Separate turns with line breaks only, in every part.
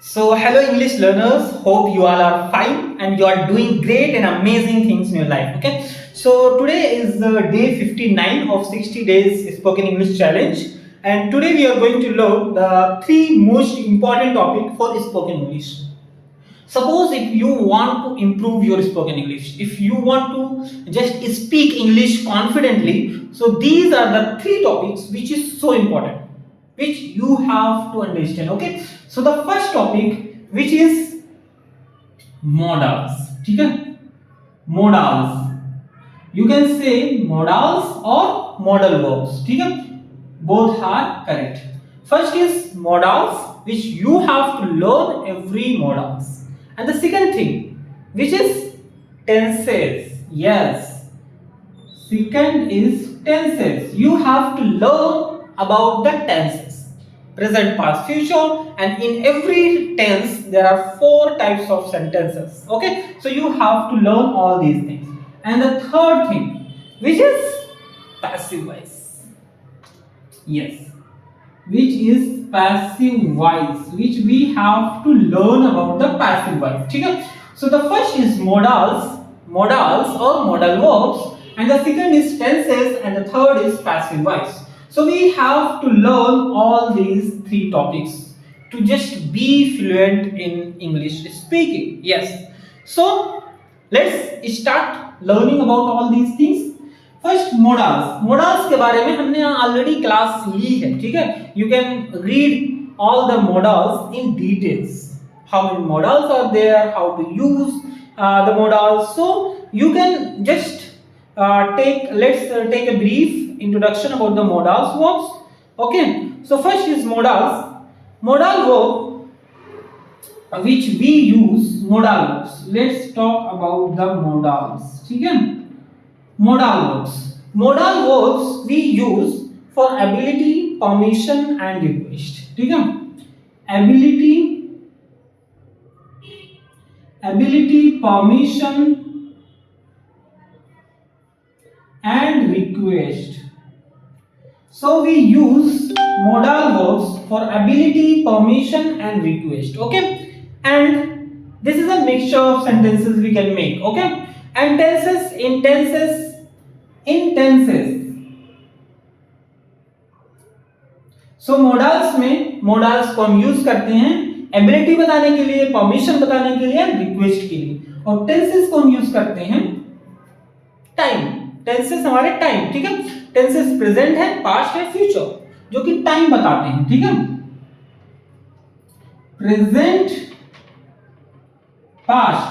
So, hello English learners. Hope you all are fine and you are doing great and amazing things in your life. Okay. So, today is the day 59 of 60 days spoken English challenge, and today we are going to learn the three most important topic for spoken English. Suppose if you want to improve your spoken English, if you want to just speak English confidently, so these are the three topics which is so important, which you have to understand. Okay, so the first topic which is modals. ठीक है, modals. You can say modals or modal verbs. ठीक है, both are correct. First is modals, which you have to learn every modals. And the second thing, which is tenses. Yes, second is tenses. You have to learn about the tenses: present, past, future, and in every tense there are four types of sentences. Okay, so you have to learn all these things. And the third thing, which is passive voice. Yes, which is passive voice, which we have to learn about the passive voice. ठीक है, so the first is modals or modal verbs, and the second is tenses, and the third is passive voice. So we have to learn all these three topics to just be fluent in English speaking. Yes, so let's start learning about all these things. First modals के बारे में हमने already class ली है. ठीक है, you can read all the modals in details, how many modals are there, how to use the modals. So you can just let's take a brief introduction about the modals verbs. Okay, so first is modal verb which we use. Modal verbs, let's talk about the modals. ठीक है, modal verbs we use for ability, permission and request. ठीक है, ability, permission and request. So we use modal verbs for ability, permission and request. Okay, and this is a mixture of sentences we can make. Okay, and tenses so modals को हम use करते हैं ability बताने के लिए, permission बताने के लिए, रिक्वेस्ट के लिए. और टेंसेस को हम यूज करते हैं टाइम. टेंसेस हमारे टाइम. ठीक है, टेंसेस प्रेजेंट है, पास्ट है, फ्यूचर, जो कि टाइम बताते हैं. ठीक है, प्रेजेंट, पास्ट,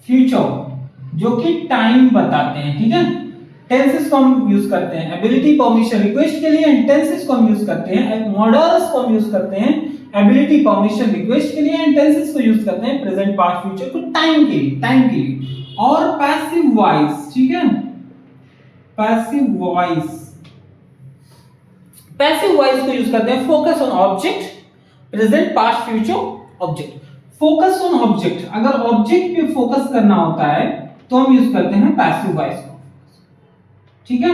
फ्यूचर, जो कि टाइम बताते हैं. ठीक है, टेंसेस को हम यूज करते हैं एबिलिटी, परमिशन, रिक्वेस्ट के लिए, एंड टेंसेस को हम यूज करते हैं, मॉडल्स को हम यूज करते हैं एबिलिटी, परमिशन, रिक्वेस्ट के लिए, एंड टेंसेस को यूज करते हैं प्रेजेंट, पास्ट, फ्यूचर को टाइम के लिए. और पैसिव वॉइस. ठीक है, पैसिव वॉइस को यूज करते हैं focus on object, present, past, future, object. Focus on object, अगर ऑब्जेक्ट पे फोकस करना होता है तो हम यूज करते हैं पैसिव वॉइस को. ठीक है,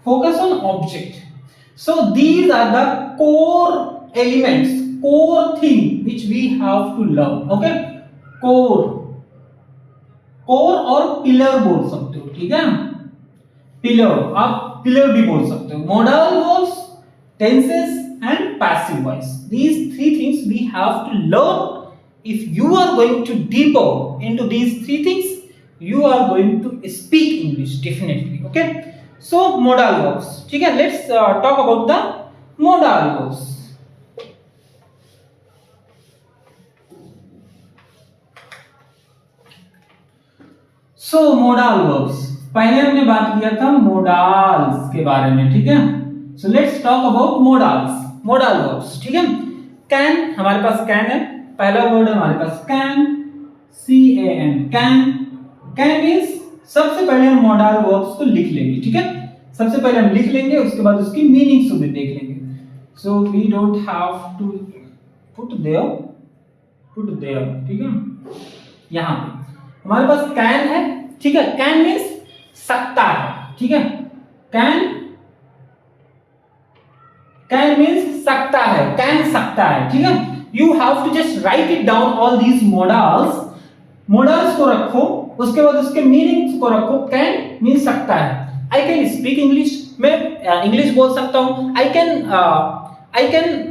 focus on object. So these are the core elements, core thing which we have to learn. Okay, core और पिलर बोल सकते हो. ठीक है, पिलर, आप पिलर भी बोल सकते हो. Modal verbs, tenses and passive voice, these three things we have to learn. If you are going to deeper into these three things, you are going to speak English definitely. Okay, so modal verbs. ठीक है, let's talk about the modal verbs. So modal verbs, पहले हमने बात किया था modals के बारे में. ठीक है, so let's talk about modals. modal verbs. ठीक है, can, हमारे पास can है, पहला वर्ड है हमारे पास can, can मींस सबसे पहले हम modal verbs को लिख लेंगे. ठीक है, सबसे पहले हम लिख लेंगे, उसके बाद उसकी मीनिंग्स भी देख लेंगे. so we don't have to put there. ठीक है, यहां पे हमारे पास can है. ठीक है, can मींस सकता है. ठीक है, कैन मीन्स सकता है, कैन सकता है, ठीक है। You have to just write it down all these models, models को रखो, उसके बाद उसके मीनिंग्स को रखो। कैन मीन सकता है। आई कैन स्पीक इंग्लिश, मैं इंग्लिश बोल सकता हूँ। आई कैन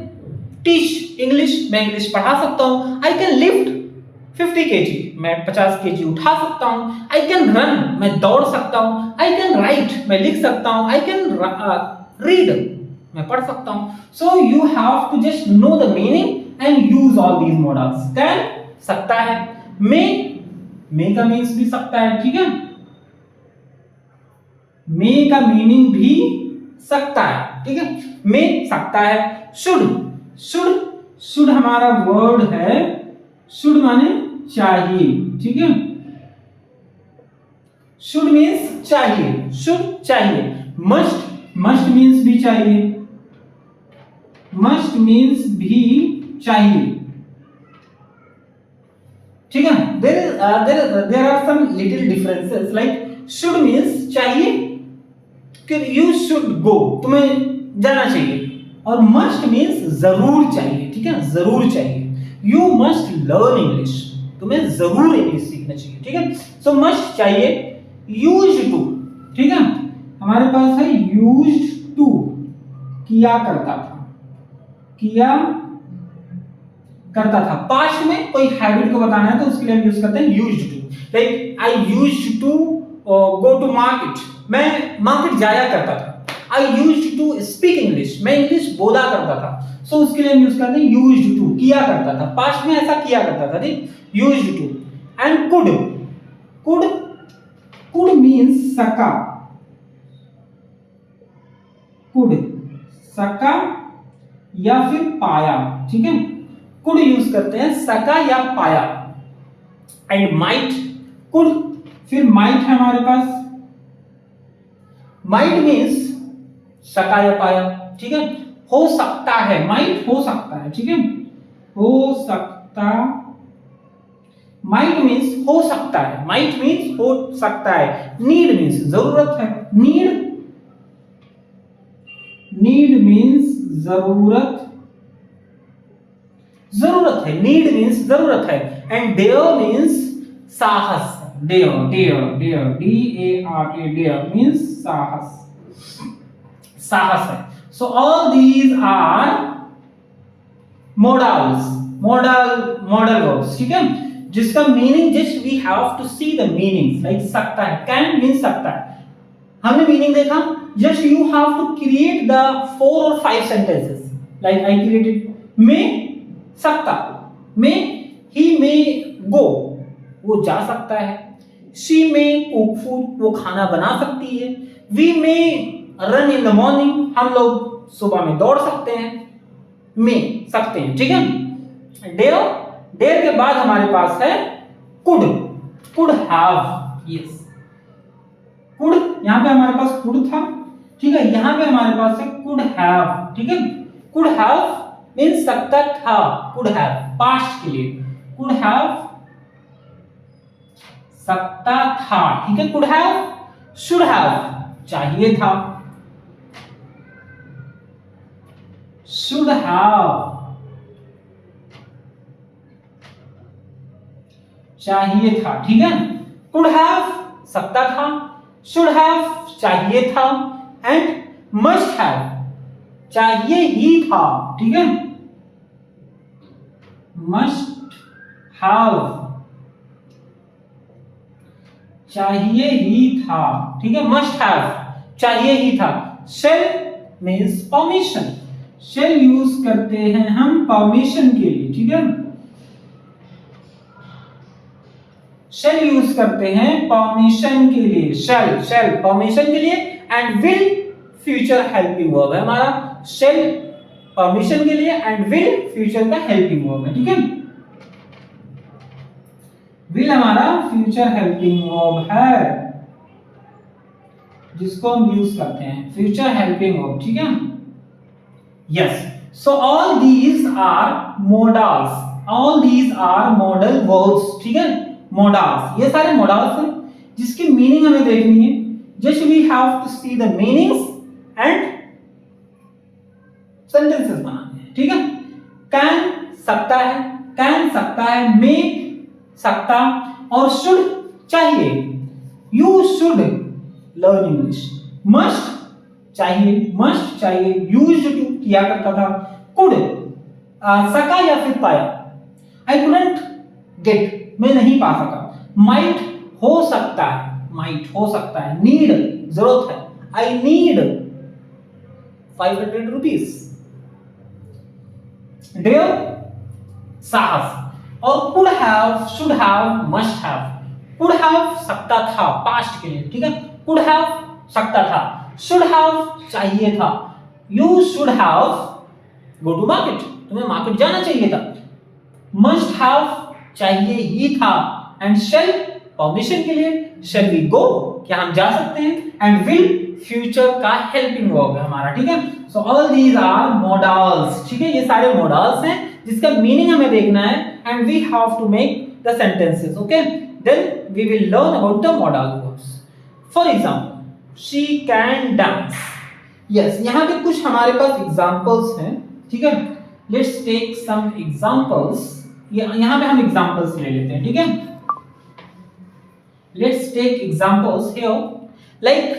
टीच इंग्लिश, मैं इंग्लिश पढ़ा सकता हूँ। आई कैन लिफ्ट 50 kg, मैं 50 kg उठा सकता हूँ। आई कैन रन, मैं दौड़ सकता हूँ। आई कैन राइट, मैं लिख सकता हूँ। आई कैन रीड, मैं पढ़ सकता हूँ। So you have to just know the meaning and use all these models. Can सकता है, मे का मीन्स भी सकता है, ठीक है, मे का मीनिंग भी सकता है, ठीक है, मे सकता है। शुड हमारा वर्ड है, शुड माने चाहिए, ठीक है, शुड मीन्स चाहिए, शुड चाहिए। मस्ट मीन्स भी चाहिए, मस्ट मीन्स भी चाहिए, ठीक है। there are some little differences, like should means चाहिए कि you should go, तुम्हें जाना चाहिए, और must means जरूर चाहिए, ठीक है, जरूर चाहिए। you must learn English, तुम्हें जरूर इंग्लिश सीखना चाहिए, ठीक है। so must चाहिए। used to, ठीक है, हमारे पास है used to, किया करता था, किया करता था। पास्ट में कोई हैबिट को बताना है तो उसके लिए हम यूज करते हैं used to. Like I used to go to market, मैं मार्केट जाया करता था। I used to speak English, मैं इंग्लिश बोला करता था। सो उसके लिए हम यूज करते हैं यूज्ड टू, किया करता था, पास्ट में ऐसा किया करता था, ठीक, used to. And could means सका, कुड सका या फिर पाया, ठीक है, कुड यूज करते हैं सका या पाया। एंड माइट, कुड, फिर माइट है हमारे पास, माइट मीन्स सका या पाया, ठीक है, हो सकता है, माइट हो सकता है, ठीक है, हो सकता, माइट मीन्स हो सकता है, माइट मीन्स हो सकता है। नीड मीन्स जरूरत है, नीड मीन्स जरूरत, जरूरत है, नीड मीन्स जरूरत है। एंड डेयर मीन्स साहस, डेयर DARE, डेयर मीन्स साहस, साहस है। So all these are modal verbs, ठीक है, जिसका meaning just we have to see the meaning. Like सकता है, कैन मीन सकता है, हमने मीनिंग देखा। Just you have to create the 4 or 5 sentences. Like I created, may सकता, में ही में गो, वो जा सकता है। शी में कुक फूड, वो खाना बना सकती है। वी में रन इन द मॉर्निंग, हम लोग सुबह में दौड़ सकते हैं, में सकते हैं, ठीक है। डेयर के बाद हमारे पास है कुड हैव, यस, कुड, यहां पे हमारे पास कुड था, ठीक है, यहां पे हमारे पास है कुड हैव, ठीक है। कुड हैव मीन्स सकता था, कुड हैव पास्ट के लिए, कुड हैव सकता था, ठीक है। कुड हैव, शुड हैव चाहिए था, शुड हैव चाहिए था, ठीक है। कुड हैव सकता था, शुड हैव चाहिए था, एंड मस्ट हैव चाहिए ही था, ठीक है, मस्ट हैव चाहिए ही था, ठीक है, मस्ट हैव चाहिए ही था। Shall means permission, shall use करते हैं हम परमिशन के लिए, ठीक है, शेल यूज करते हैं परमिशन के लिए, शेल परमिशन के लिए। And will future helping verb है हमारा, शेल परमिशन के लिए एंड विल फ्यूचर का हेल्पिंग वर्ब है, ठीक है। विल हमारा फ्यूचर हेल्पिंग वर्ब है जिसको हम यूज करते हैं, फ्यूचर हेल्पिंग वर्ब, ठीक है। Yes, so all these are modals, all these are modal verbs, ठीक है, मॉडल्स, ये सारे मॉडल्स हैं जिसकी मीनिंग हमें देखनी है। Just we have to see the meanings and the sentences बनाने हैं, ठीक है। कैन सकता है, कैन सकता है, मे सकता, और शुड चाहिए, you should learn English. Must चाहिए, मस्ट चाहिए, यूज्ड टू किया करता था, कुड सका या फिर पाया, आई कुडंट गेट मैं नहीं पा सका, माइट हो सकता है, माइट हो सकता है, नीड जरूरत है, आई नीड 500 रुपीज, डेयर साहस, और could have, should have, must have. Could have सकता था पास्ट के लिए, ठीक है, कुड हैव सकता था, शुड हैव चाहिए था, you should have go to market तुम्हें मार्केट जाना चाहिए था, मस्ट हैव चाहिए ही था, एंड शेल परमिशन के लिए, शेल वी गो क्या हम जा सकते हैं, एंड विल फ्यूचर का हेल्पिंग वर्ब है हमारा, ठीक है। So all these are modals, ठीक है, ये सारे मॉडल्स हैं जिसका मीनिंग हमें देखना है, and we have to make the sentences, okay. Then we will learn about the modal verbs. For example she can dance, yes, यहाँ पे कुछ हमारे पास एग्जांपल्स हैं, ठीक है। लेट्स टेक सम एग्जांपल्स, यहाँ पे हम एग्जांपल्स ले लेते हैं, ठीक है। Let's take examples here, like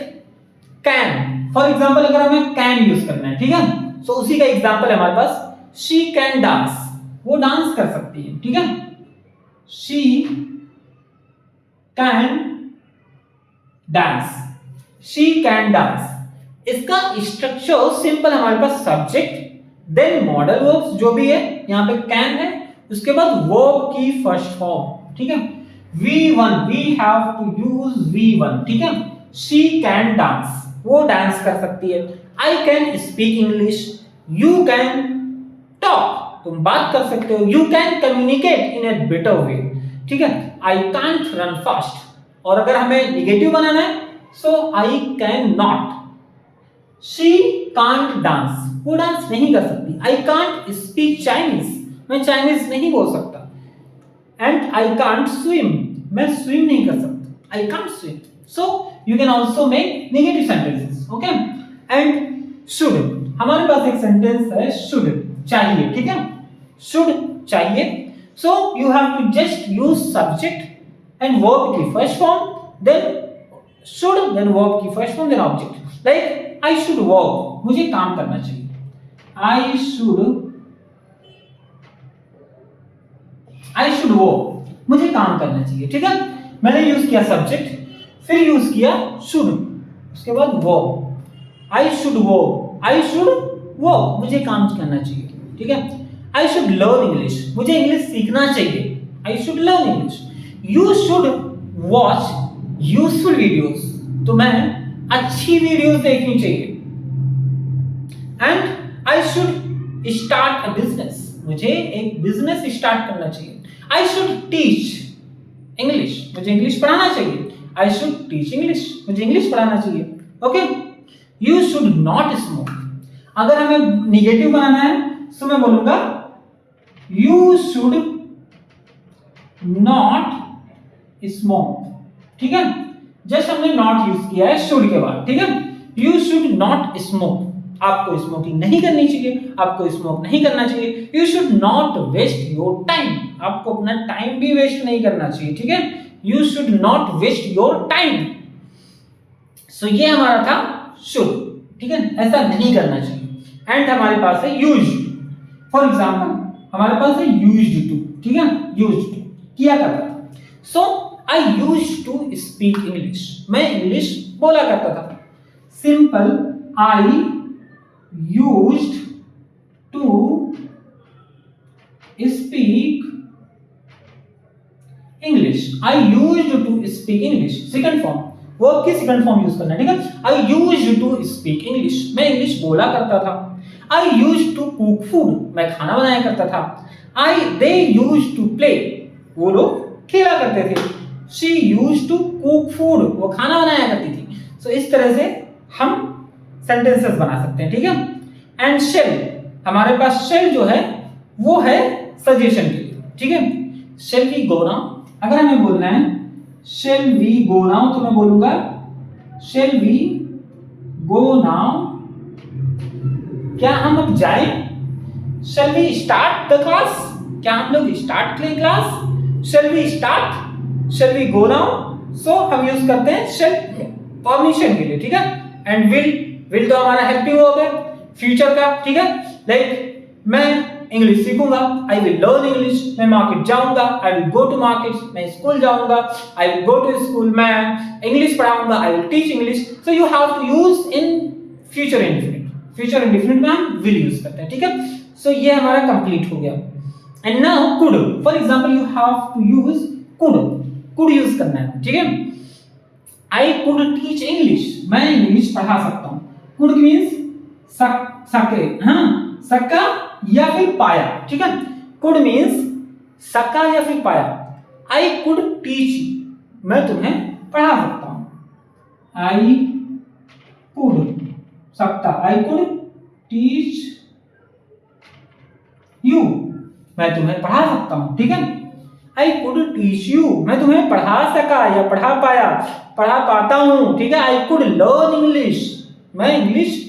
can, for example अगर हमें कैन यूज करना है, ठीक है, सो उसी का एग्जांपल है हमारे पास, शी कैन डांस, वो डांस कर सकती है, ठीक है, she can dance, she can dance. इसका स्ट्रक्चर सिंपल, हमारे पास सब्जेक्ट, देन मॉडल वर्ब्स जो भी है, यहाँ पे कैन है, उसके बाद वर्ब की फर्स्ट फॉर्म, ठीक है, V1, we have to use V1, ठीक है, शी कैन डांस, वो डांस कर सकती है, I can speak English, you can talk, तुम बात कर सकते हो, you can communicate in a better way, ठीक है, आई कांट रन फास्ट, और अगर हमें निगेटिव बनाना है so I can not, she can't dance, वो डांस नहीं कर सकती, आई कांट स्पीक चाइनीज, मैं चाइनीज नहीं बोल सकता, एंड आई कांट स्विम, मैं स्विम नहीं कर सकता, I can't swim. So you can also make negative sentences, okay. And should, हमारे पास एक सेंटेंस है शुड चाहिए, ठीक है, शुड चाहिए, so you have to just use subject and verb की first form, then should, then verb की first form, then object, like I should work, मुझे काम करना चाहिए, आई शुड वर्क, मुझे काम करना चाहिए, ठीक है। मैंने यूज किया सब्जेक्ट, फिर यूज किया शुड, उसके बाद verb, I should work, I should work, मुझे काम करना चाहिए, ठीक है, आई शुड लर्न इंग्लिश, मुझे इंग्लिश सीखना चाहिए, I should learn English, you should watch useful videos, तुम्हें अच्छी वीडियोस देखनी चाहिए, and I should start a business, मुझे एक बिजनेस स्टार्ट करना चाहिए, आई शुड टीच इंग्लिश, मुझे इंग्लिश पढ़ाना चाहिए, आई शुड टीच इंग्लिश, मुझे इंग्लिश पढ़ाना चाहिए, okay. You should not smoke, अगर हमें निगेटिव बनाना है तो मैं बोलूंगा यू शुड नॉट स्मोक, ठीक है, जस्ट हमने नॉट यूज किया है शुड के बाद, ठीक है, यू शुड नॉट स्मोक, आपको स्मोकिंग नहीं करनी चाहिए, आपको स्मोक नहीं करना चाहिए, you should not waste your time, आपको अपना टाइम भी वेस्ट नहीं करना चाहिए, ठीक है, you should not waste your time. So ये हमारा था शुड, ठीक है, ऐसा नहीं करना चाहिए। एंड हमारे पास है यूज्ड, फॉर एग्जांपल हमारे पास है यूज्ड टू, ठीक है, यूज्ड टू किया करता था, so I used to speak English, मैं इंग्लिश बोला करता था, simple I used to speak English, I used to speak English, second form, verb की सेकंड फॉर्म यूज करना है, ठीक है, I used to speak English, मैं इंग्लिश बोला करता था, I used to cook food, मैं खाना बनाया करता था, दे यूज्ड टू प्ले, वो लोग खेला करते थे, she used to cook food, वो खाना बनाया करती थी। सो इस तरह से हम सेंटेंसेस बना सकते हैं, ठीक है। एंड शेल, हमारे पास शेल जो है वो है सजेशन के लिए, ठीक है, शेल वी गो नाउ, अगर हमें बोलना है शेल वी गो नाउ तो मैं बोलूंगा शेल वी गो नाउ क्या हम अब जाएं? Shall we start the class? क्या हम लोग स्टार्ट करें class? Shall we start? Shall we go now? So हम यूज करते हैं shall परमिशन के लिए, ठीक है? एंड will तो हमारा हेल्पिंग वर्ब है फ्यूचर का, ठीक है? लाइक मैं इंग्लिश सीखूंगा, आई विल लर्न इंग्लिश। मैं मार्केट जाऊंगा, I will go to market. मैं स्कूल जाऊंगा, I will go to school. मैं इंग्लिश पढ़ाऊंगा, I will teach English. So you have to use in future indefinite. Future indefinite में हम will use करते हैं, ठीक है? सो ये हमारा कंप्लीट हो गया। And now could, for example you have to use could use करना है, ठीक है? आई कुड टीच इंग्लिश, मैं इंग्लिश पढ़ा सकता हूं। कुड मींस सके, हाँ, सका या फिर पाया, ठीक है? कुड मींस सका या फिर पाया। आई कुड टीच यू, मैं तुम्हें पढ़ा सकता हूं। आई कुड सकता, आई कुड टीच यू, मैं तुम्हें पढ़ा सकता हूं, ठीक है? आई कुड टीच यू, मैं तुम्हें पढ़ा सका या पढ़ा पाया, पढ़ा पाता हूं, ठीक है? आई कुड लर्न इंग्लिश, मैं इंग्लिश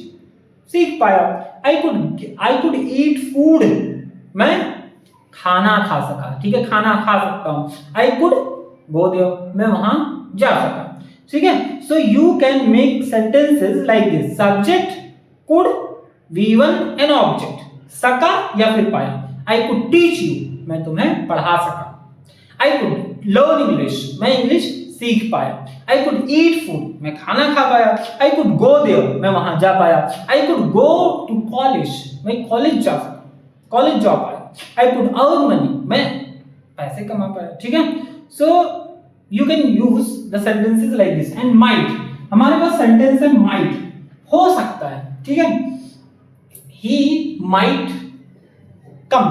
सीख पाया। आई कुड ईट फूड, मैं खाना खा सका, ठीक है? खाना खा सकता हूं। आई कुड गो देयर, मैं वहां जा सका, ठीक है? So you can make sentences like this. Subject could, V1 an object, सका या फिर पाया। आई कुड टीच यू, मैं तुम्हें पढ़ा सका। आई कुड लर्न इंग्लिश, मैं इंग्लिश सीख पाया। आई कुड ईट फूड, मैं खाना खा पाया। आई कुड गो देयर, मैं वहां जा पाया। I could go to college, मैं कॉलेज जा सका, कॉलेज जा पाया। आई कुड अर्न मनी, मैं पैसे कमा पाया, ठीक है? So you can use the sentences like this. And might, हमारे पास सेंटेंस है माइट, हो सकता है, ठीक है? ही माइट कम,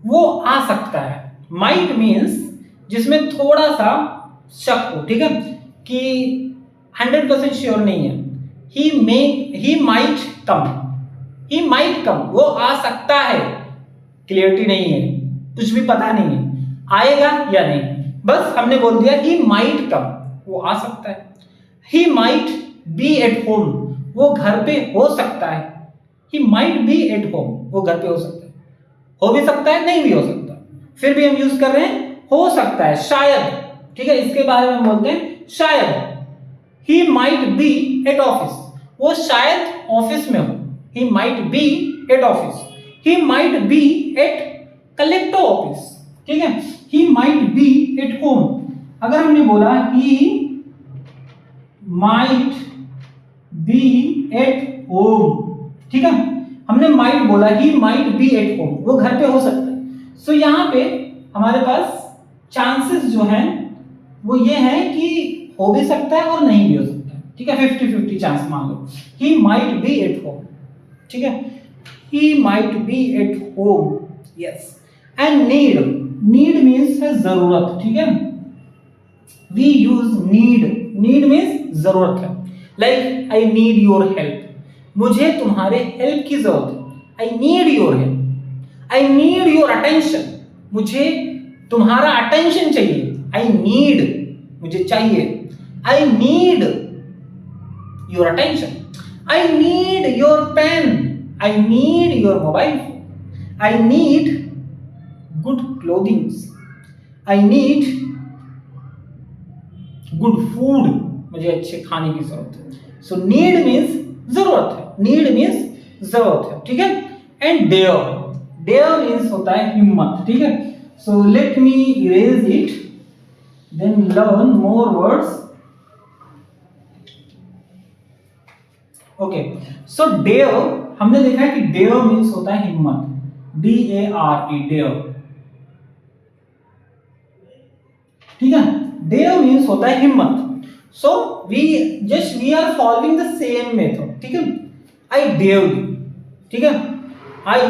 वो आ सकता है। माइट मीन्स जिसमें थोड़ा सा शक हो, ठीक है? कि 100% श्योर नहीं है। ही माइट कम, वो आ सकता है, क्लियरिटी नहीं है, कुछ भी पता नहीं है आएगा या नहीं, बस हमने बोल दिया ही माइट कम, वो आ सकता है। He might be at home, वो घर पे हो सकता है। He might be at home, वो घर पे हो सकता है। हो भी सकता है, नहीं भी हो सकता, फिर भी हम यूज कर रहे हैं हो सकता है, शायद, ठीक है? इसके बारे में हम बोलते हैं शायद। He might be at office, वो शायद ऑफिस में हो। He might be at office. He might be at collector office, ठीक है? He might be at home. अगर हमने बोला he might be at home, ठीक है? हमने माइट बोला, he might be at home, वो घर पे हो सकता है। सो यहां पे हमारे पास चांसेस जो हैं वो ये है कि हो भी सकता है और नहीं भी हो सकता है, ठीक है? 50-50 चांस मान लो। He might be at home, ठीक है? He might be at home, yes. And need means है जरूरत, ठीक है? वी यूज नीड मीन्स जरूरत है। Like I need your help, मुझे तुम्हारे हेल्प की जरूरत है। I need your help. I need your attention, मुझे तुम्हारा अटेंशन चाहिए। आई नीड, मुझे चाहिए। I need your attention. I need your pen. I need your mobile phone. I need good clothings. I need good food, मुझे अच्छे खाने की जरूरत है। सो नीड मीन्स जरूरत है, नीड मीन्स जरूरत है, ठीक है? एंड डेयर मीन्स होता है हिम्मत, ठीक है? So let me erase it, then learn more words. Okay, so dare, हमने देखा है कि dare means होता है हिम्मत, D-A-R-E, dare, ठीक है? dare means होता है हिम्मत. So we are following the same method, ठीक है? I dare you, ठीक है? I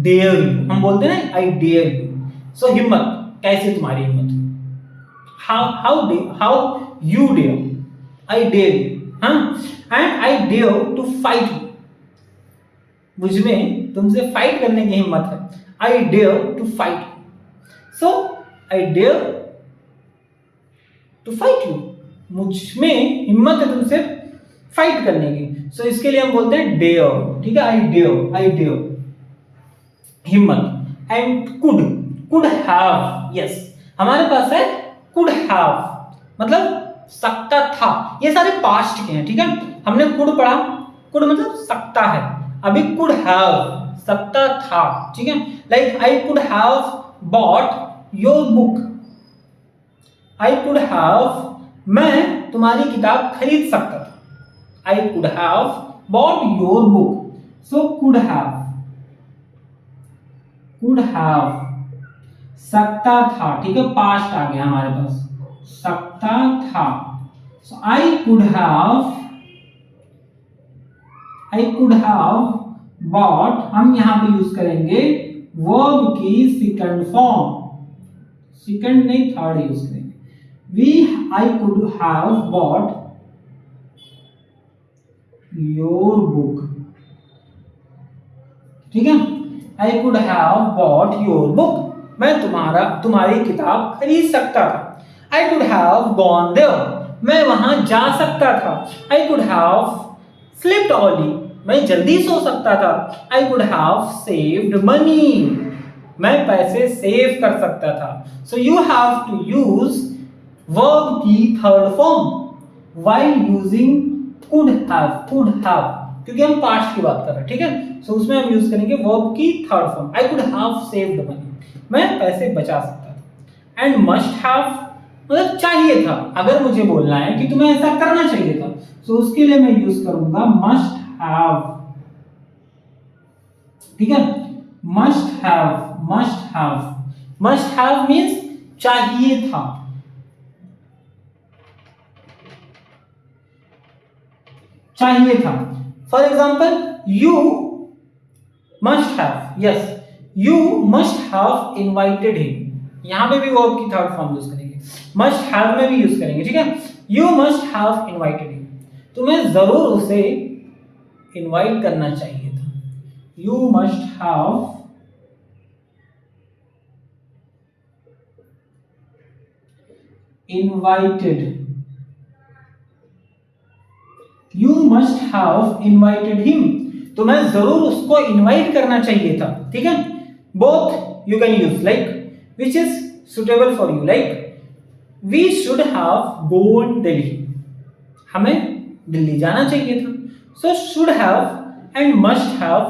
dare you, हम बोलते हैं ना I dare you. सो हिम्मत, कैसे तुम्हारी हिम्मत? How you dare, I dare you, हाँ? And I dare to fight you, मुझमें तुमसे फाइट करने की हिम्मत है। I dare to fight you. So I dare to fight you, मुझमें हिम्मत है तुमसे फाइट करने की। सो इसके लिए हम बोलते हैं डेयर, ठीक है, आई डेयर, हिम्मत। एंड कुड हैव, यस, हमारे पास है कुड हैव, मतलब सकता था। ये सारे पास्ट के हैं, ठीक है। हमने कुड पढ़ा, कुड मतलब सकता है, अभी कुड हैव सकता था, ठीक है। Like I could have bought your book, I could have, मैं तुम्हारी किताब खरीद सकता था, I could have bought your book. So could have सकता था, ठीक है, पास्ट आ गया हमारे पास, सकता था। So I could have bought, हम यहां पे यूज करेंगे वर्ब की सेकंड फॉर्म, सेकंड नहीं थर्ड यूज करेंगे। I could have bought your book, ठीक है, I could have bought your book, मैं तुम्हारी किताब खरीद सकता था। I could have gone there, मैं वहां जा सकता था। I could have slept early, मैं जल्दी सो सकता था। I could have saved money, मैं पैसे सेव कर सकता था। So you have to use verb की third form while using could have, क्योंकि हम पास्ट की बात कर रहे हैं, ठीक है। सो उसमें हम यूज करेंगे वर्ब की third form. I could have saved money, मैं पैसे बचा सकता था। एंड मस्ट हैव मतलब चाहिए था, अगर मुझे बोलना है कि तुम्हें ऐसा करना चाहिए था, सो उसके लिए मैं यूज करूंगा मस्ट हैव, ठीक है। मस्ट हैव मीन्स चाहिए था, चाहिए था। For example you must have, yes, you must have invited him, यहां पे भी वर्ब की थर्ड फॉर्म यूज करेंगे, मस्ट हैव में भी यूज करेंगे, ठीक है। You must have invited him, तुम्हें जरूर उसे इनवाइट करना चाहिए था। You must have invited, you must have invited him, तुम्हें जरूर उसको इनवाइट करना चाहिए था, ठीक है। Both you can use, like which is suitable for you, like we should have gone Delhi, हमें दिल्ली जाना चाहिए था। So should have and must have,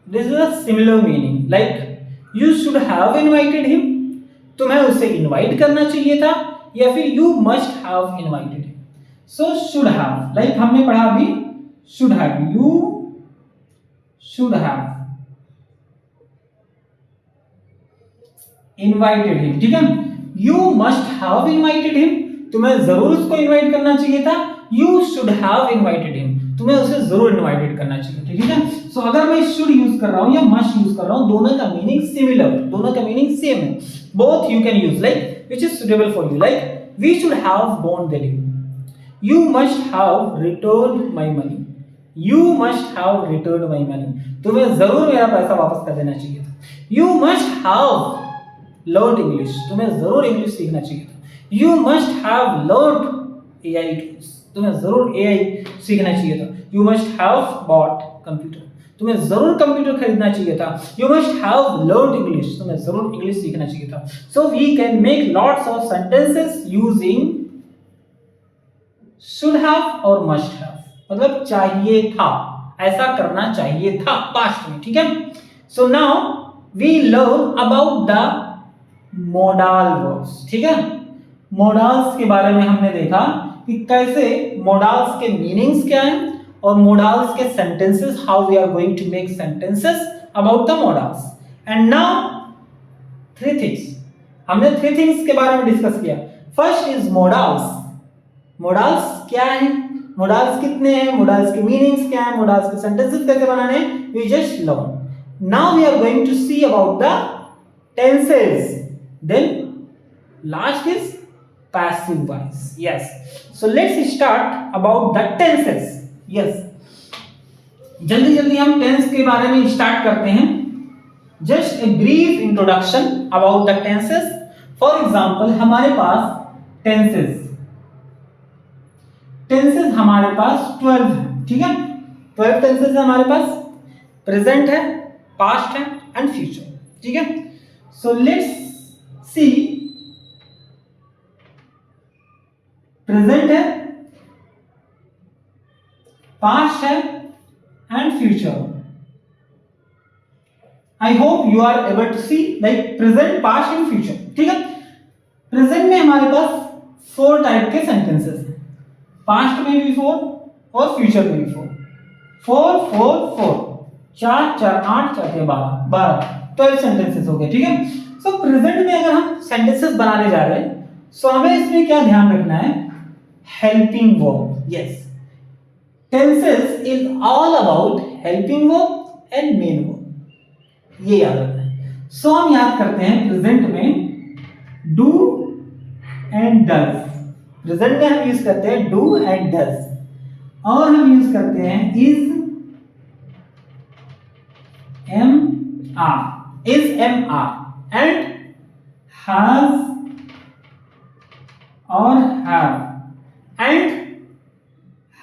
this is a similar meaning, like you should have invited him, तुम्हें उसे invite करना चाहिए था, या फिर you must have invited him. So should have, like हमने पढ़ा अभी should have, you should have invited him, ठीक है। You must have invited him, तुम्हें जरूर उसको इनवाइट करना चाहिए था। You should have invited him, तुम्हें उसे जरूर इनवाइटेड करना चाहिए, ठीक है। सो अगर मैं शुड यूज कर रहा हूं या मस्ट यूज कर रहा हूं, दोनों का मीनिंग सिमिलर, दोनों का मीनिंग सेम है। Both you can use, like which is suitable for you, like we should have gone Delhi, you must have returned my money, you must have returned my money, तुम्हें जरूर मेरा पैसा वापस कर देना चाहिए था। you must have learned English, तुम्हें जरूर इंग्लिश सीखना चाहिए था। you must have learned AI tools, तुम्हें जरूर AI सीखना चाहिए था। you must have bought computer, तुम्हें जरूर कंप्यूटर खरीदना चाहिए था। you must have learned English, तुम्हें जरूर इंग्लिश सीखना चाहिए था। so we can make lots of sentences using should have और must have, मतलब चाहिए था, ऐसा करना चाहिए था पास्ट में, ठीक है। So now we learn about the modal verbs, ठीक है। मोडाल्स के बारे में हमने देखा कि कैसे मोडाल्स के मीनिंग्स क्या हैं और मोडाल्स के sentences, how we are going to make sentences about the modals. And now three things, हमने थ्री थिंग्स के बारे में डिस्कस किया। फर्स्ट इज मोडाल्स, मोडाल्स क्या है, मोडाल्स कितने हैं, मोडाल्स के मीनिंग्स क्या है, मोडाल्स के सेंटेंसेस कैसे बनाने हैं, we just learn. Now we are going to see about the tenses, then last is passive voice, yes. So let's start about the tenses, yes. जल्दी जल्दी हम टेंस के बारे में स्टार्ट करते हैं। Just a brief introduction about the tenses. For example हमारे पास tenses, tenses हमारे पास 12 है, ठीक है। 12 टेंसेस हमारे पास, प्रेजेंट है, पास्ट है एंड फ्यूचर, ठीक है। सो लेट्स सी, प्रेजेंट है, पास्ट है and future. I hope you are able to see like present, past and future, ठीक है। प्रेजेंट में हमारे पास 4 टाइप के सेंटेंसेस हैं, पास्ट में भी 4 और फ्यूचर में भी 4। 4 4 4, 4 4 8 4 12 12, 12 सेंटेंसेस हो गए, ठीक है। सो प्रेजेंट में अगर हम सेंटेंसेस बनाने जा रहे हैं, सो हमें इसमें क्या ध्यान रखना है, helping verb, yes. Tenses is all about helping verb and main verb, ये याद रखना है। सो हम याद करते हैं प्रेजेंट में डू एंड डज, प्रेजेंट में हम यूज करते हैं डू एंड डज, और हम यूज करते हैं is am are and has और हैव एंड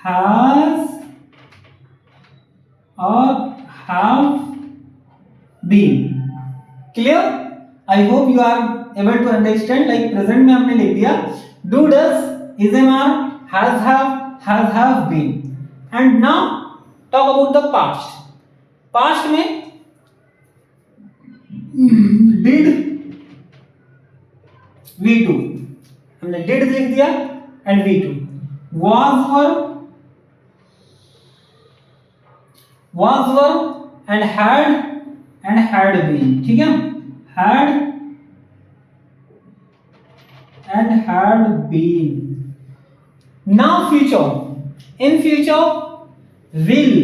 हैज और have been. Clear? I hope you are able to understand. Like present में हमने लिख दिया do does is am are has have been. And now talk about the past. Past में did V2, हमने did लिख दिया and V2। was were and had been, ठीक है, had and had been। now future, in future will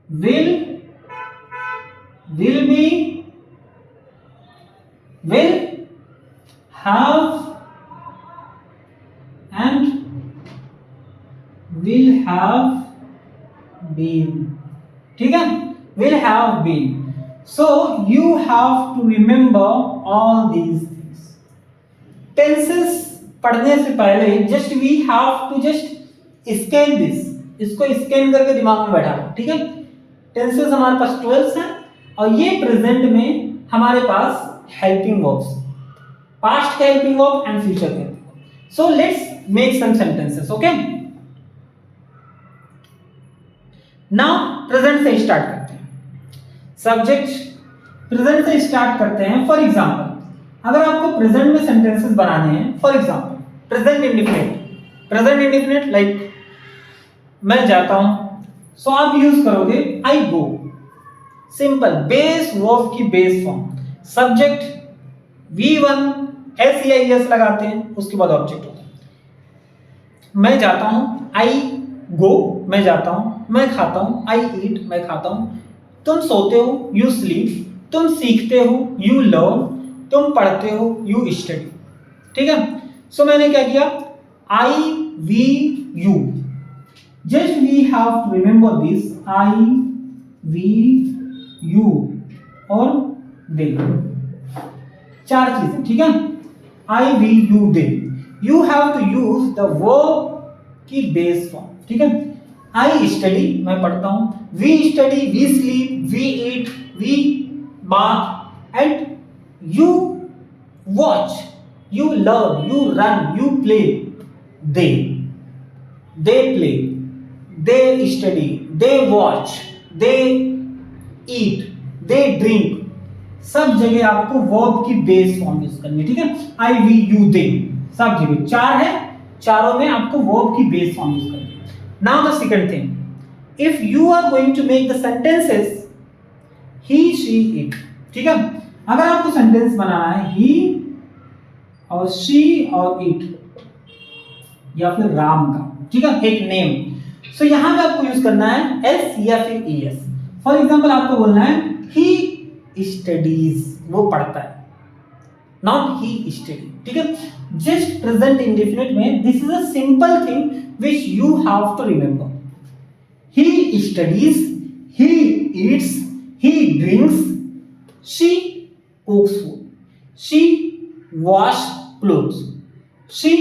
be, will have and will have been, ठीक है, will have been। so you have to remember all these things। tenses पढ़ने से पहले just we have to just scan this, इसको scan करके दिमाग में बैठा लो, ठीक है। टेंसेस हमारे पास 12 हैं और ये प्रेजेंट में हमारे पास हेल्पिंग वर्ब्स, पास्ट का हेल्पिंग वर्ब एंड फ्यूचर का helping verb. So let's make some sentences, okay. Now present से स्टार्ट करते हैं। सब्जेक्ट प्रेजेंट से स्टार्ट करते हैं। फॉर एग्जांपल अगर आपको प्रेजेंट में सेंटेंसेस बनाने हैं, for example present indefinite like मैं जाता हूं, सो आप यूज करोगे आई गो। सिंपल बेस वर्ब की base form, subject V1 SEIS लगाते हैं, उसके बाद ऑब्जेक्ट होता है। मैं जाता हूं, आई गो, मैं जाता हूं, मैं खाता हूं, आई ईट, मैं खाता हूं। तुम सोते हो, यू स्लीप। तुम सीखते हो, यू लर्न। तुम पढ़ते हो, यू स्टडी, ठीक है। सो मैंने क्या किया, I we you, just we have to remember this, I we you और दे, 4 चीजें, ठीक है। I we you they, you have to use the verb की बेस फॉर्म, ठीक है। आई स्टडी, मैं पढ़ता हूं, we study, we sleep, we eat, we bath and you watch, you learn, you run, you play. They play, they study, they watch, they eat, they drink. सब जगह आपको verb की base form use करनी है, ठीक है। I we you दे, सब जगह 4 है, चारों में आपको वर्ब की बेस फॉर्म यूज करनी है। Now the second thing, if you are going to make the sentences he she it, ठीक है। अगर आपको सेंटेंस बनाना है ही और शी और इट या फिर राम का, ठीक है, एक नेम। सो यहां पे आपको यूज करना है एस या फिर ईएस। फॉर एग्जांपल आपको बोलना है ही स्टडीज, वो पढ़ता है, नॉट ही स्टडी, ठीक है। जस्ट प्रेजेंट इंडेफिनिट में this is a simple thing which you have to remember. He studies, he eats, he drinks, she cooks food, she wash clothes, she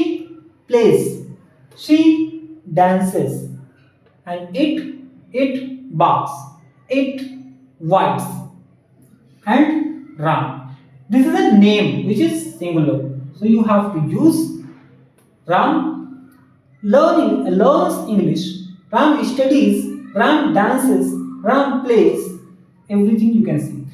plays, she dances, and it barks, it waits, and Ram. This is a name which is singular, so you have to use Ram learns English, Ram studies, Ram dances, Ram plays, everything you can see.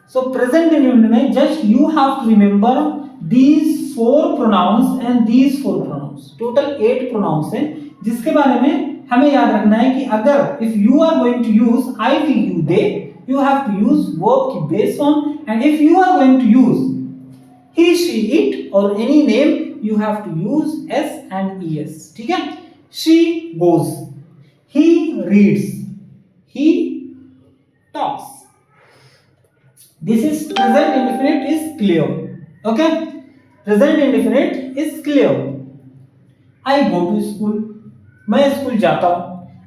So present indefinite में just you have to remember these 4 pronouns and these 4 pronouns. Total 8 pronouns हैं जिसके बारे में हमें याद रखना है कि अगर if you are going to use I, we, you, they, you have to use verb की base form, and if you are going to use he, she, it or any name you have to use s and es. ठीक है? She goes, he reads, he talks. This is present indefinite is clear. Okay? Present indefinite is clear. I go to school. मैं school जाता हूं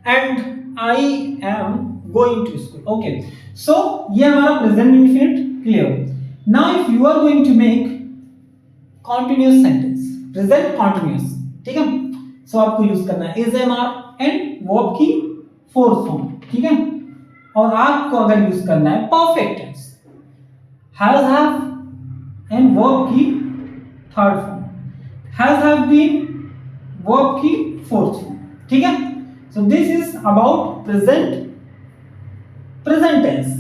and I am going to school. Okay. So ये हमारा present indefinite clear. Now if you are going to make continuous sentence, present continuous, ठीक है? So आपको use करना है is, am, are and verb की fourth form. ठीक है? और आपको अगर यूज करना है perfect tense, has, have and verb की third form, has, have been verb की fourth form. ठीक है? So this is about present tense.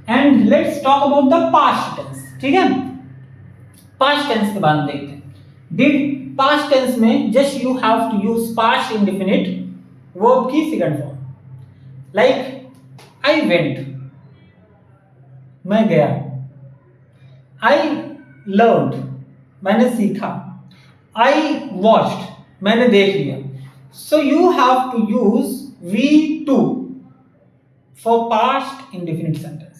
And let's talk about the past tense. ठीक है? past tense के बारे में देखते हैं. Did past tense में just you have to use past indefinite verb की second form. Like I went, मैं गया. I learned, मैंने सीखा. I watched, मैंने देख लिया. So you have to use V2 for past indefinite sentence.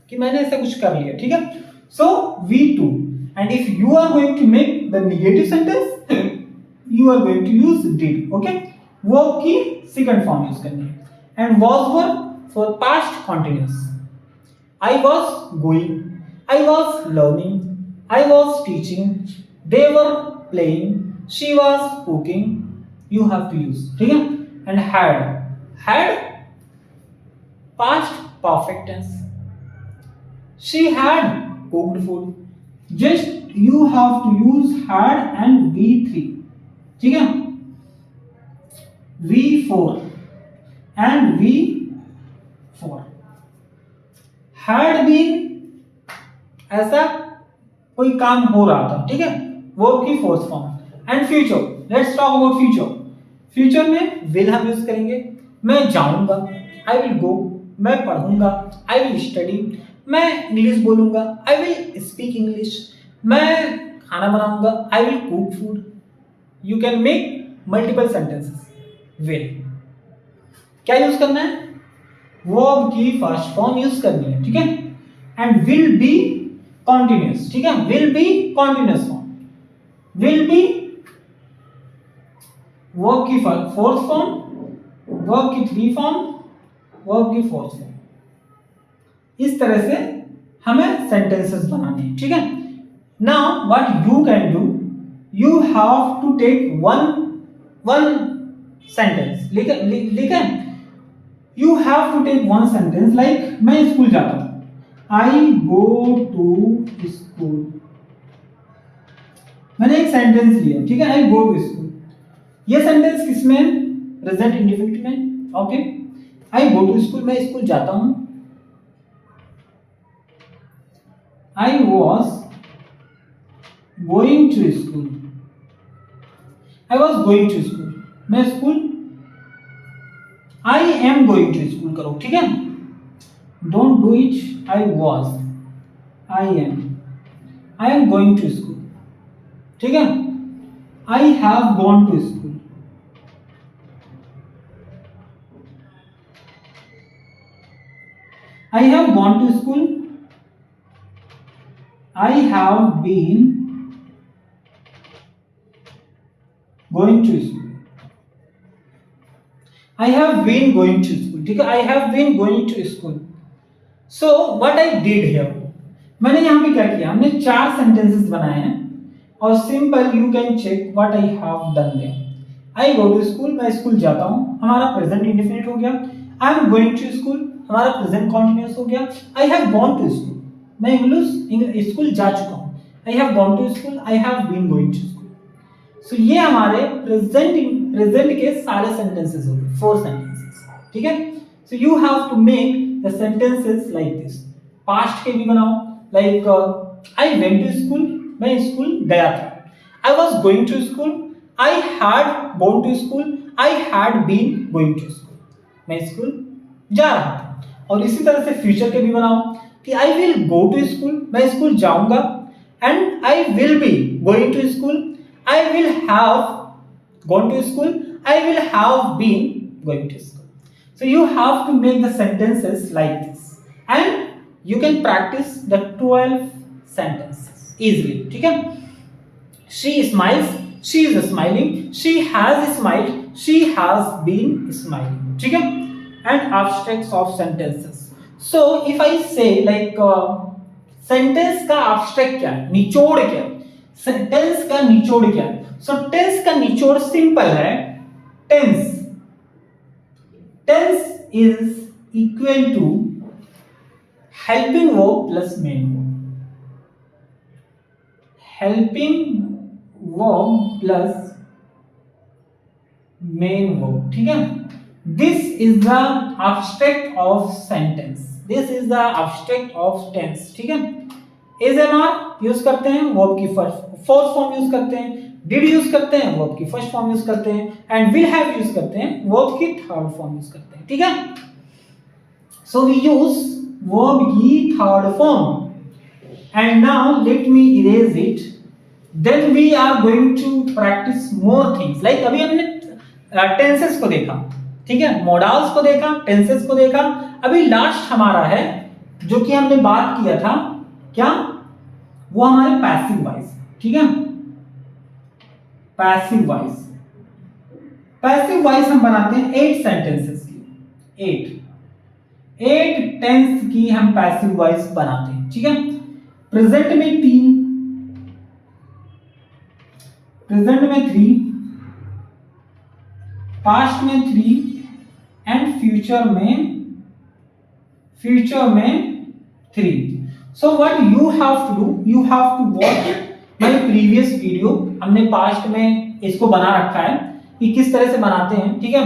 कि मैंने ऐसा कुछ कर लिया. ठीक है? So V2. And if you are going to make the negative sentence, you are going to use did. Okay? Verb की second form use करनी है. And was verb for past continuous. I was going, I was learning, I was teaching, they were playing, she was cooking. You have to use. ठीक है? And had past perfect tense. She had cooked food. Just you have to use had and V3. ठीक है? V4 and V4. Had been, ऐसा कोई काम हो रहा था. ठीक है? verb की fourth form. And future. Let's talk about future. Future में विल हम यूज करेंगे. मैं जाऊंगा, आई विल गो. मैं पढ़ूंगा, आई विल स्टडी. मैं इंग्लिश बोलूंगा, आई विल स्पीक इंग्लिश. मैं खाना बनाऊंगा, I will cook food. You can make multiple sentences. Will क्या यूज करना है? वर्ब की फर्स्ट फॉर्म यूज करनी है. ठीक है? And will be continuous. ठीक है? Will be continuous form. Will be verb की फोर्थ फॉर्म, वर्ब की 3 फॉर्म, वर्ब की 4th फॉर्म. इस तरह से हमें सेंटेंसेस बनाने हैं. ठीक है? Now what you can do, you have to take one sentence. लिखे you have to take one sentence. Like मैं स्कूल जाता हूं, आई गो टू स्कूल. मैंने एक सेंटेंस लिया. ठीक है? I go to school. ये सेंटेंस किसमें? प्रेजेंट इंडेफिनिट में. Okay? I go to school, मैं स्कूल जाता हूं. I was going to school. I was going to school, मैं school. I am going to school करो. ठीक है? Don't do it. I was, I am going to school. ठीक है? I have gone to school. I have gone to school. I have been going to school. I have been going to school. ठीक है? I have been going to school. So what I did here, मैंने यहाँ पे क्या किया? हमने 4 sentences बनाए हैं और simple you can check what I have done there. I go to school, मैं स्कूल जाता हूँ, हमारा प्रेजेंट इंडेफिनिट हो गया। I am going to school, हमारा प्रेजेंट कॉन्टिन्यूअस हो गया। I have gone to school, मैं इंग्लिश स्कूल जा चुका हूँ। I have gone to school, I have been going to school. So ये हमारे प्रेजेंट के सारे सेंटेंसेस हो गए, 4 सेंटेंसेस, ठीक है। So you have to make the sentences like this. Past के भी बनाओ, like I went to school, मैं स्कूल गया था। I was going to school, I had gone to school, I had been going to school, मैं school जा रहा था। और इसी तरह से फ्यूचर के भी बनाओ कि I will go to school, मैं स्कूल जाऊंगा, and I will be going to school, I will have gone to school, I will have been going to school. So you have to make the sentences like this, and you can practice the 12 sentences easily, ठीक है। She smiles, she is smiling, she has smiled, she has been smiling, ठीक है। And abstracts of sentences. So if I say like sentence का abstract क्या है, निचोड़ क्या है, sentence का निचोड़ क्या है। So tense का निचोड़ simple है, tense is equal to helping verb plus main verb, helping verb plus main verb, ठीक है। This is the abstract of sentence, this is the abstract of tense, ठीक है। is am are यूज करते हैं, verb की first form use करते हैं, did use करते हैं, वर्ब की फर्स्ट फॉर्म यूज करते हैं, एंड will have यूज करते हैं, वर्ब की थर्ड फॉर्म यूज करते हैं, ठीक है। सो वी यूज वर्ब की third form. And now let me erase it, then we are going to practice more things. Like अभी हमने टेंसेस को देखा, ठीक है, मोडाल्स को देखा, टेंसेस को देखा। अभी लास्ट हमारा है जो कि हमने बात किया था, क्या वो हमारे पैसिव वॉइस, ठीक है। पैसिव वॉइस, पैसिव वॉइस हम बनाते हैं 8 सेंटेंसेस की, 8 टेंस की हम पैसिव वॉइस बनाते हैं, ठीक है। प्रेजेंट में 3, प्रेजेंट में 3, पास्ट में 3 एंड फ्यूचर में 3। So what you have to do, you have to watch my previous video. हमने पास्ट में इसको बना रखा है कि किस तरह से बनाते हैं, ठीक है।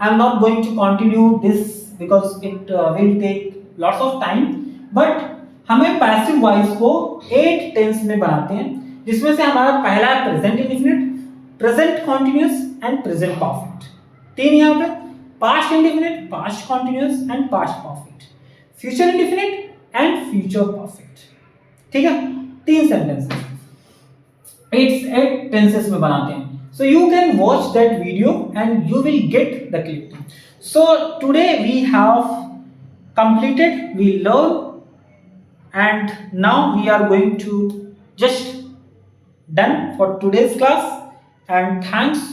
I am not going to continue this because it will take lots of time, but हमें पैसिव वॉइस को 8 टेंस में बनाते हैं, जिसमें से हमारा पहला present indefinite, present continuous and present perfect. 3 यहाँ पे, past indefinite, past continuous and past perfect, future indefinite and future perfect, ठीक है। 3 सेंटेंसेस 8 टेंसेस में बनाते हैं। So you can watch that video and you will get the clip. So today we have completed, we learn, and now we are going to just done for today's class, and thanks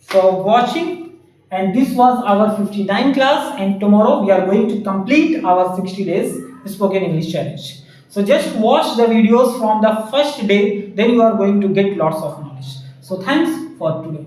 for watching. And this was our 59 class, and tomorrow we are going to complete our 60 days spoken English challenge. So just watch the videos from the first day, then you are going to get lots of knowledge. So thanks for today.